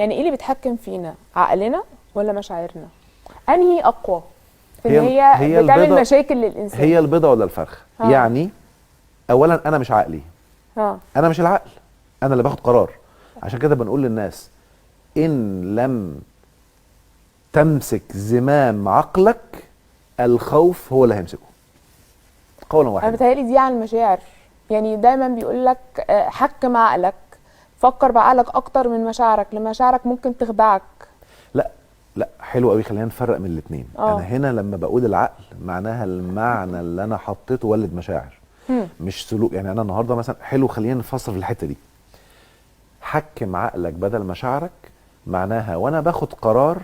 يعني ايه اللي بيتحكم فينا؟ عقلنا ولا مشاعرنا؟ انهي اقوى في ان هي بتعمل البيضة، مشاكل للانسان؟ هي البيضة ولا الفرخ؟ يعني اولا انا مش عقلي، انا مش العقل، انا اللي باخد قرار. عشان كده بنقول للناس ان لم تمسك زمام عقلك الخوف هو اللي هيمسكه، قولا انا واحدا. بتهيألي دي عن المشاعر. يعني دايما بيقول لك حكم عقلك، فكر بعقلك اكتر من مشاعرك، لان مشاعرك ممكن تخدعك. لا لا، حلو قوي، خلينا نفرق من الاثنين. انا هنا لما بقول العقل معناها المعنى اللي انا حطيته ولد مشاعر، مش سلوك. يعني انا النهارده مثلا، حلو خلينا نفصل في الحته دي. حكم عقلك بدل مشاعرك معناها وانا باخد قرار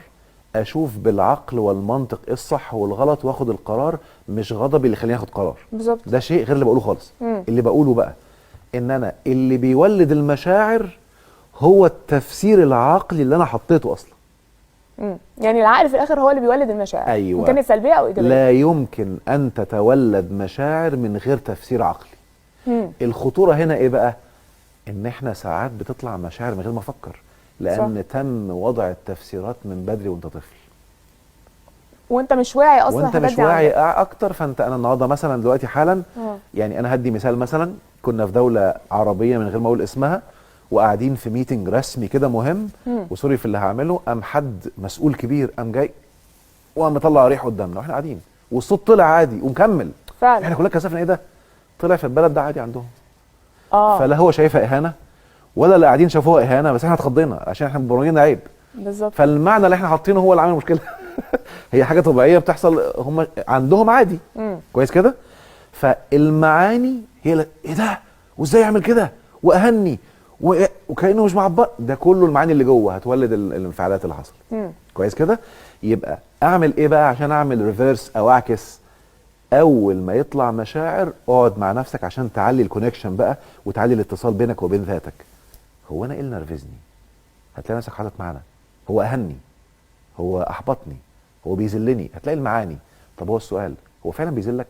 اشوف بالعقل والمنطق ايه الصح والغلط واخد القرار، مش غضبي اللي يخليني اخد قرار. بالظبط. ده شيء غير اللي بقوله خالص. اللي بقوله بقى ان انا اللي بيولد المشاعر هو التفسير العقلي اللي انا حطيته اصلا. يعني العقل في الاخر هو اللي بيولد المشاعر، ايوه، ان كانت سلبيه او ايجابيه. لا يمكن ان تتولد مشاعر من غير تفسير عقلي. الخطوره هنا ايه بقى؟ ان احنا ساعات بتطلع مشاعر من غير ما افكر، لان صح. تم وضع التفسيرات من بدري وانت طفل، وانت مش واعي اصلا، وانت مش واعي اكتر. فانت انا النهارده مثلا دلوقتي حالا يعني انا هدي مثال. مثلا كنا في دوله عربيه من غير ما اقول اسمها، وقاعدين في ميتنج رسمي كده مهم، وسوري في اللي هعمله، قام حد مسؤول كبير قام جاي وقام مطلع ريح قدامنا واحنا قاعدين، والصوت طلع عادي ومكمل فعلا. احنا كلنا كسفنا، ايه ده؟ طلع في البلد ده عادي عندهم. فلا هو شايفها اهانه ولا اللي قاعدين شافوها اهانه، بس احنا اتخضينا عشان احنا مبرمجين عيب. بالظبط. فالمعنى اللي احنا حاطينه هو اللي عامل مشكله. هي حاجه طبيعيه بتحصل، هم عندهم عادي. كويس كده. فالمعاني هي ايه ده وازاي يعمل كده واهني وكانه مش معبر، ده كله المعاني اللي جوه هتولد الانفعالات اللي حصلت. كويس كده. يبقى اعمل ايه بقى عشان اعمل ريفيرس او اعكس؟ اول ما يطلع مشاعر اقعد مع نفسك عشان تعلي الكونكشن بقى وتعلي الاتصال بينك وبين ذاتك. هو انا ايه اللي نرفزني؟ هتلاقي نفسك حاطط معانا هو اهني، هو احبطني، هو بيذلني. هتلاقي المعاني. طب هو السؤال، هو فعلا بيذلك؟